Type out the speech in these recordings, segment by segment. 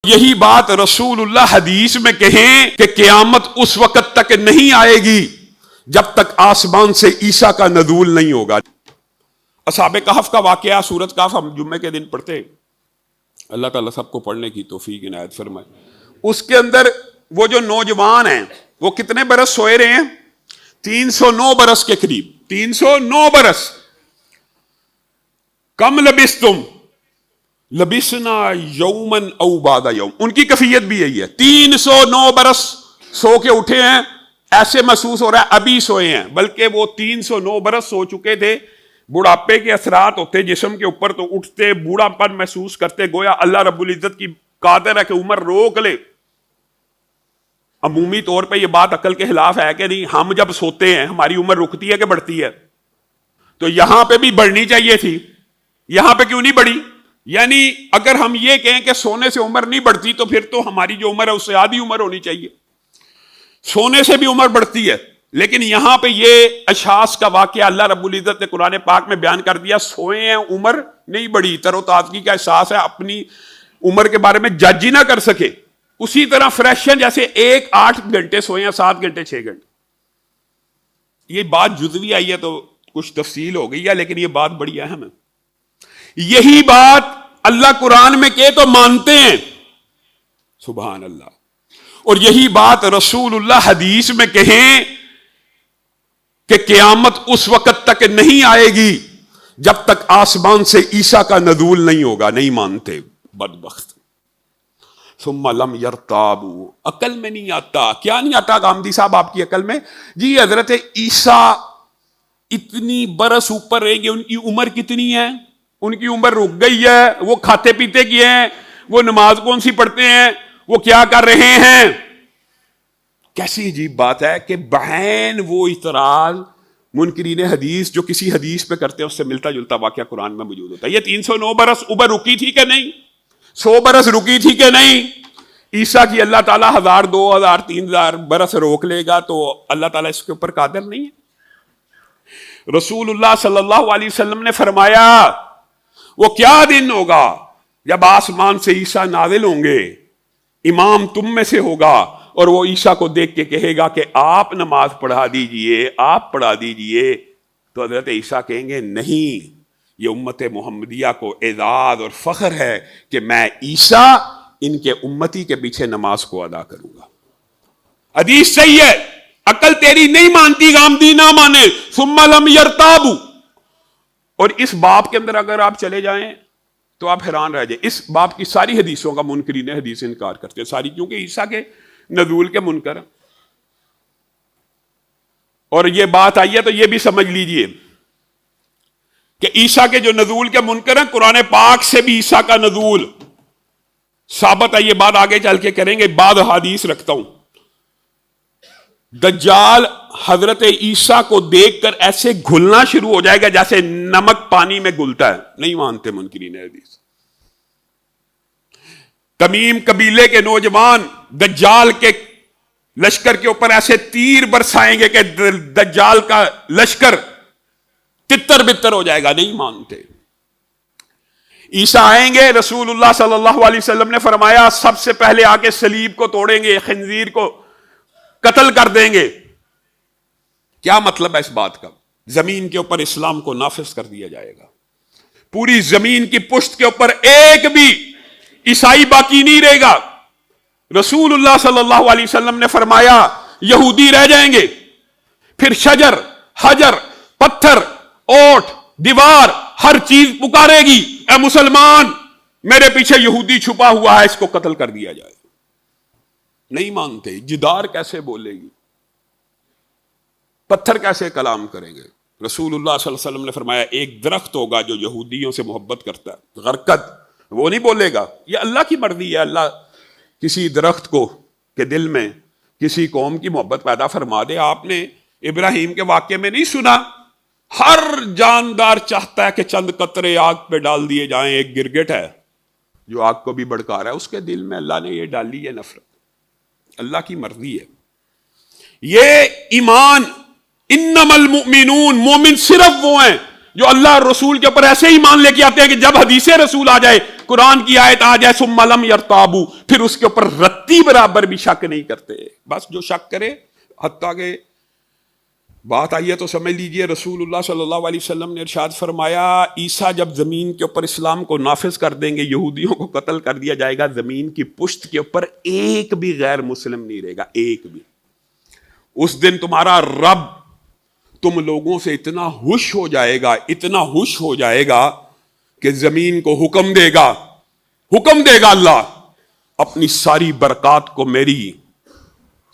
یہی بات رسول اللہ حدیث میں کہیں کہ قیامت اس وقت تک نہیں آئے گی جب تک آسمان سے عیسیٰ کا نزول نہیں ہوگا۔ اصحاب کہف کا واقعہ سورۃ کہف ہم جمعے کے دن پڑھتے ہیں، اللہ تعالیٰ سب کو پڑھنے کی توفیق عنایت فرمائے۔ اس کے اندر وہ جو نوجوان ہیں وہ کتنے برس سوئے رہے ہیں؟ 309 برس کے قریب، 309 برس۔ کم لبستم لبسنا یومن او بعد یوم، ان کی کیفیت بھی یہی ہے، 309 برس سو کے اٹھے ہیں، ایسے محسوس ہو رہا ہے ابھی سوئے ہیں، بلکہ وہ 309 برس سو چکے تھے۔ بڑھاپے کے اثرات ہوتے جسم کے اوپر تو اٹھتے بوڑھا پن محسوس کرتے، گویا اللہ رب العزت کی قادر ہے کہ عمر روک لے۔ عمومی طور پہ یہ بات عقل کے خلاف ہے کہ نہیں، ہم جب سوتے ہیں ہماری عمر رکتی ہے کہ بڑھتی ہے؟ تو یہاں پہ بھی بڑھنی چاہیے تھی، یہاں پہ کیوں نہیں بڑھی؟ یعنی اگر ہم یہ کہیں کہ سونے سے عمر نہیں بڑھتی تو پھر تو ہماری جو عمر ہے اس سے آدھی عمر ہونی چاہیے۔ سونے سے بھی عمر بڑھتی ہے، لیکن یہاں پہ یہ اشخاص کا واقعہ اللہ رب العزت نے قرآن پاک میں بیان کر دیا، سوئے ہیں عمر نہیں بڑھی، تر و تازگی کا احساس ہے، اپنی عمر کے بارے میں جج ہی نہ کر سکے۔ اسی طرح فریش ہیں جیسے 8 گھنٹے سوئے ہیں، 7 گھنٹے 6 گھنٹے۔ یہ بات جزوی آئی ہے تو کچھ تفصیل ہو گئی ہے، لیکن یہ بات بڑی اہم ہے۔ یہی بات اللہ قرآن میں کہے تو مانتے ہیں، سبحان اللہ، اور یہی بات رسول اللہ حدیث میں کہیں کہ قیامت اس وقت تک نہیں آئے گی جب تک آسمان سے عیسیٰ کا نزول نہیں ہوگا، نہیں مانتے بدبخت۔ ثم لم یرتابوا، عقل میں نہیں آتا۔ کیا نہیں آتا گامدی صاحب آپ کی عقل میں؟ جی حضرت عیسیٰ اتنی برس اوپر رہیں گے، ان کی عمر کتنی ہے؟ ان کی عمر رک گئی ہے، وہ کھاتے پیتے کیے ہیں، وہ نماز کون سی پڑھتے ہیں، وہ کیا کر رہے ہیں؟ کیسی عجیب بات ہے کہ بعین وہ اعتراض منکرین حدیث جو کسی حدیث پہ کرتے ہیں اس سے ملتا جلتا واقعہ قرآن میں موجود ہوتا ہے۔ یہ 309 برس عمر رکی تھی کہ نہیں؟ 100 برس رکی تھی کہ نہیں؟ عیسیٰ کی اللہ تعالیٰ 1000 2000 3000 برس روک لے گا تو اللہ تعالیٰ اس کے اوپر قادر نہیں ہے؟ رسول اللہ صلی اللہ علیہ وسلم نے فرمایا وہ کیا دن ہوگا جب آسمان سے عیسیٰ نازل ہوں گے، امام تم میں سے ہوگا اور وہ عیسیٰ کو دیکھ کے کہے گا کہ آپ نماز پڑھا دیجئے، آپ پڑھا دیجئے، تو حضرت عیسیٰ کہیں گے نہیں، یہ امت محمدیہ کو اعزاز اور فخر ہے کہ میں عیسیٰ ان کے امتی کے پیچھے نماز کو ادا کروں گا۔ حدیث صحیح ہے، عقل تیری نہیں مانتی، غامدی نہ مانے۔ ثم لم یرتابوا، اور اس باب کے اندر اگر آپ چلے جائیں تو آپ حیران رہ جائیں، اس باب کی ساری حدیثوں کا منکرین حدیث انکار کرتے ہیں، ساری، کیونکہ عیسیٰ کے نزول کے منکر ہیں۔ اور یہ بات آئی ہے تو یہ بھی سمجھ لیجئے کہ عیسیٰ کے جو نزول کے منکر ہیں، قرآن پاک سے بھی عیسیٰ کا نزول ثابت ہے۔ یہ بات آگے چل کے کریں گے، بعد حدیث رکھتا ہوں۔ دجال حضرت عیسیٰ کو دیکھ کر ایسے گھلنا شروع ہو جائے گا جیسے نمک پانی میں گھلتا ہے، نہیں مانتے منکرین حدیث۔ تمیم قبیلے کے نوجوان دجال کے لشکر کے اوپر ایسے تیر برسائیں گے کہ دجال کا لشکر تتر بتر ہو جائے گا، نہیں مانتے۔ عیسیٰ آئیں گے، رسول اللہ صلی اللہ علیہ وسلم نے فرمایا سب سے پہلے آ کے صلیب کو توڑیں گے، خنزیر کو قتل کر دیں گے۔ کیا مطلب ہے اس بات کا؟ زمین کے اوپر اسلام کو نافذ کر دیا جائے گا، پوری زمین کی پشت کے اوپر ایک بھی عیسائی باقی نہیں رہے گا۔ رسول اللہ صلی اللہ علیہ وسلم نے فرمایا یہودی رہ جائیں گے، پھر شجر، حجر، پتھر، اوٹ، دیوار، ہر چیز پکارے گی اے مسلمان میرے پیچھے یہودی چھپا ہوا ہے، اس کو قتل کر دیا جائے۔ نہیں مانتے، جدار کیسے بولے گی، پتھر کیسے کلام کریں گے؟ رسول اللہ صلی اللہ علیہ وسلم نے فرمایا ایک درخت ہوگا جو یہودیوں سے محبت کرتا ہے، غرقد، وہ نہیں بولے گا، یہ اللہ کی مرضی ہے۔ اللہ کسی درخت کو کے دل میں کسی قوم کی محبت پیدا فرما دے۔ آپ نے ابراہیم کے واقعے میں نہیں سنا، ہر جاندار چاہتا ہے کہ چند قطرے آگ پہ ڈال دیے جائیں۔ ایک گرگٹ ہے جو آگ کو بھی بھڑکا رہا ہے، اس کے دل میں اللہ نے یہ ڈالی ہے نفرت، اللہ کی مرضی ہے۔ یہ ایمان، انما المؤمنون، مومن صرف وہ ہیں جو اللہ اور رسول کے اوپر ایسے ہی مان لے کے آتے ہیں کہ جب حدیث رسول آ جائے، قرآن کی آیت آ جائے، ثم لم یرتابوا، پھر اس کے اوپر رتی برابر بھی شک نہیں کرتے. بس جو شک کرے، حتیٰ کہ بات آئی ہے تو سمجھ لیجئے رسول اللہ صلی اللہ علیہ وسلم نے ارشاد فرمایا عیسیٰ جب زمین کے اوپر اسلام کو نافذ کر دیں گے، یہودیوں کو قتل کر دیا جائے گا، زمین کی پشت کے اوپر ایک بھی غیر مسلم نہیں رہے گا، ایک بھی. اس دن تمہارا رب تم لوگوں سے اتنا خوش ہو جائے گا، اتنا خوش ہو جائے گا کہ زمین کو حکم دے گا اللہ اپنی ساری برکات کو میری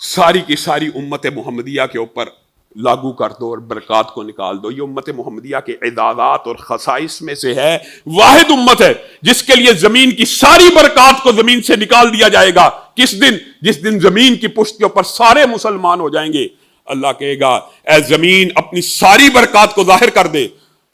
ساری کی ساری امت محمدیہ کے اوپر لاگو کر دو اور برکات کو نکال دو. یہ امت محمدیہ کے اعدادات اور خصائص میں سے ہے، واحد امت ہے جس کے لیے زمین کی ساری برکات کو زمین سے نکال دیا جائے گا. کس دن؟ جس دن زمین کی پشت کے اوپر سارے مسلمان ہو جائیں گے. اللہ کہے گا اے زمین اپنی ساری برکات کو ظاہر کر دے.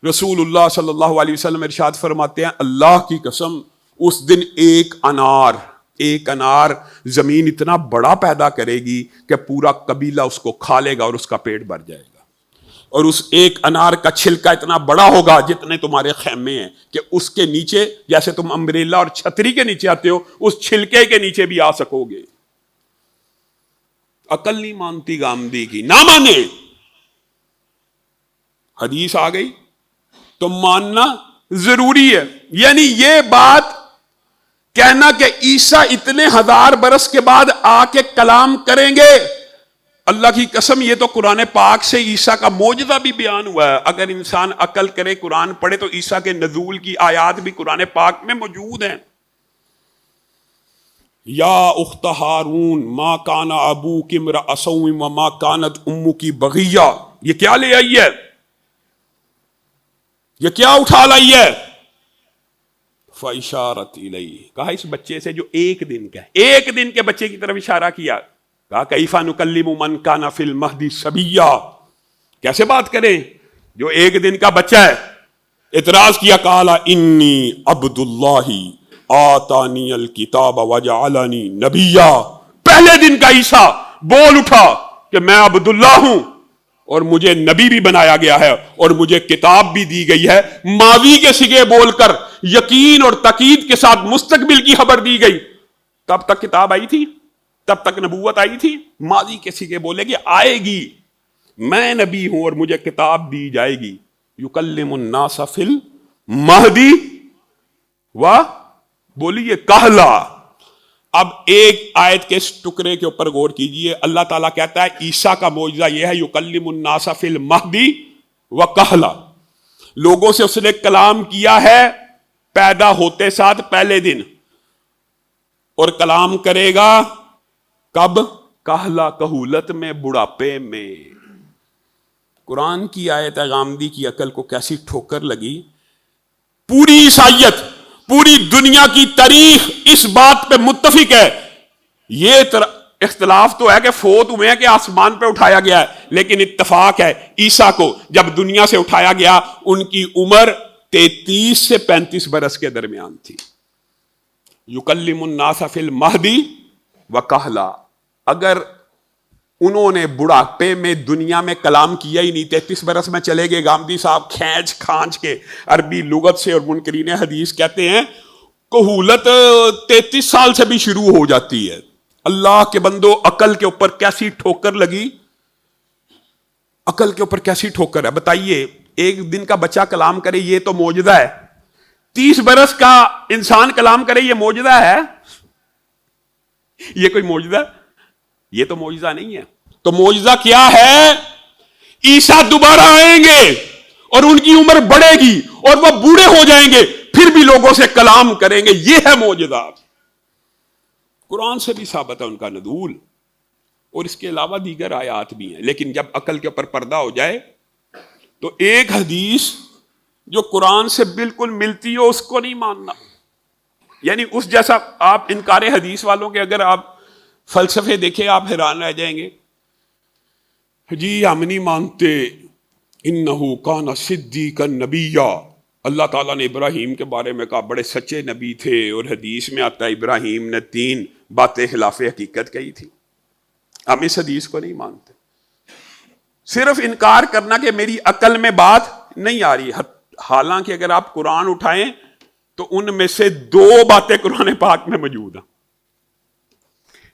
رسول اللہ صلی اللہ علیہ وسلم ارشاد فرماتے ہیں اللہ کی قسم اس دن ایک انار زمین اتنا بڑا پیدا کرے گی کہ پورا قبیلہ اس کو کھا لے گا اور اس کا پیٹ بھر جائے گا. اور اس ایک انار کا چھلکا اتنا بڑا ہوگا جتنے تمہارے خیمے ہیں کہ اس کے نیچے جیسے تم امبریلا اور چھتری کے نیچے آتے ہو اس چھلکے کے نیچے بھی آ سکو گے. عقل نہیں مانتی گامدی کی، نہ مانے. حدیث آ گئی تو ماننا ضروری ہے. یعنی یہ بات کہنا کہ عیسیٰ اتنے ہزار برس کے بعد آ کے کلام کریں گے، اللہ کی قسم یہ تو قرآن پاک سے عیسیٰ کا معجزہ بھی بیان ہوا ہے. اگر انسان عقل کرے قرآن پڑھے تو عیسیٰ کے نزول کی آیات بھی قرآن پاک میں موجود ہیں. یا اخت ہارون ما کان ابوک امرأ سوء وما کانت امک بغیہ، یہ کیا لے آئی ہے؟ یہ کیا اٹھا لائی ہے؟ فاشارت الیہ، کہا اس بچے سے جو ایک دن کا ہے، ایک دن کے بچے کی طرف اشارہ کیا. کہا کیف نکلم من کان فی المہد صبیا، کیسے بات کریں جو ایک دن کا بچہ ہے. اعتراض کیا قال انی عبد اللہ آتانی الکتاب وجعلنی نبیا. پہلے دن کا عیسیٰ بول اٹھا کہ میں عبداللہ ہوں اور مجھے نبی بھی بنایا گیا ہے اور مجھے کتاب بھی دی گئی ہے. ماضی کے صیغے بول کر یقین اور تاکید کے ساتھ مستقبل کی خبر دی گئی. تب تک کتاب آئی تھی، تب تک نبوت آئی تھی. ماضی کے صیغے بولے گی آئے گی، میں نبی ہوں اور مجھے کتاب دی جائے گی. یکلم الناس فی المہدی و بولیے کہلا. اب ایک آیت کے اس ٹکڑے کے اوپر غور کیجئے. اللہ تعالیٰ کہتا ہے عیسیٰ کا معجزہ یہ ہے یکلم الناس فی المہدی و کہلا، لوگوں سے اس نے کلام کیا ہے پیدا ہوتے ساتھ پہلے دن، اور کلام کرے گا کب؟ کہلا، کہولت میں، بڑھاپے میں. قرآن کی آیت غامدی کی عقل کو کیسی ٹھوکر لگی. پوری عیسائیت، پوری دنیا کی تاریخ اس بات پہ متفق ہے. یہ اختلاف تو ہے کہ فوت ہوئے ہیں کہ آسمان پہ اٹھایا گیا ہے، لیکن اتفاق ہے عیسیٰ کو جب دنیا سے اٹھایا گیا ان کی عمر 33 سے 35 برس کے درمیان تھی. یکلم الناس فی المہدی و کہلا. اگر انہوں نے بڑھاپے میں دنیا میں کلام کیا ہی نہیں، 33 برس میں چلے گئے. گامدی صاحب کھینچ کھانچ کے عربی لغت سے، اور منکرین حدیث کہتے ہیں کہولت 33 سال سے بھی شروع ہو جاتی ہے. اللہ کے بندو عقل کے اوپر کیسی ٹھوکر لگی، عقل کے اوپر کیسی ٹھوکر ہے. بتائیے ایک دن کا بچہ کلام کرے یہ تو معجزہ ہے، 30 برس کا انسان کلام کرے یہ معجزہ ہے؟ یہ کوئی معجزہ؟ یہ تو معجزہ نہیں ہے. تو معجزہ کیا ہے؟ عیسیٰ دوبارہ آئیں گے اور ان کی عمر بڑھے گی اور وہ بوڑھے ہو جائیں گے، پھر بھی لوگوں سے کلام کریں گے. یہ ہے معجزہ. قرآن سے بھی ثابت ہے ان کا نزول، اور اس کے علاوہ دیگر آیات بھی ہیں. لیکن جب عقل کے اوپر پردہ ہو جائے تو ایک حدیث جو قرآن سے بالکل ملتی ہو اس کو نہیں ماننا. یعنی اس جیسا آپ انکار حدیث والوں کے اگر آپ فلسفے دیکھیں آپ حیران رہ جائیں گے. جی ہم نہیں مانتے انہو کان صدیقا نبیا. اللہ تعالیٰ نے ابراہیم کے بارے میں کہا بڑے سچے نبی تھے، اور حدیث میں آتا ہے ابراہیم نے 3 باتیں خلاف حقیقت کہی تھی. ہم اس حدیث کو نہیں مانتے. صرف انکار کرنا کہ میری عقل میں بات نہیں آ رہی. حالانکہ اگر آپ قرآن اٹھائیں تو ان میں سے 2 باتیں قرآن پاک میں موجود ہیں.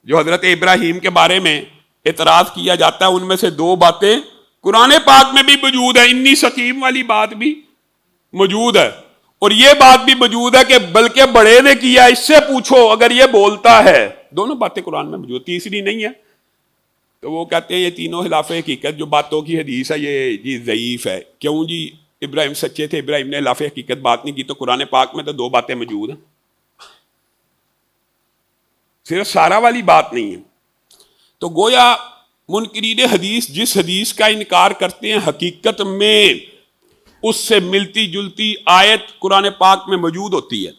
جو حضرت ابراہیم کے بارے میں اعتراض کیا جاتا ہے ان میں سے 2 باتیں قرآن پاک میں بھی موجود ہے. انی سقیم والی بات بھی موجود ہے اور یہ بات بھی موجود ہے کہ بلکہ بڑے نے کیا اس سے پوچھو اگر یہ بولتا ہے. دونوں باتیں قرآن میں موجود, تیسری نہیں ہے. تو وہ کہتے ہیں یہ تینوں خلاف حقیقت جو باتوں کی حدیث ہے یہ جی ضعیف ہے. کیوں جی؟ ابراہیم سچے تھے, ابراہیم نے خلاف حقیقت بات نہیں کی. تو قرآن پاک میں تو 2 باتیں موجود ہیں, صرف سارا والی بات نہیں ہے. تو گویا منکرین حدیث جس حدیث کا انکار کرتے ہیں حقیقت میں اس سے ملتی جلتی آیت قرآن پاک میں موجود ہوتی ہے.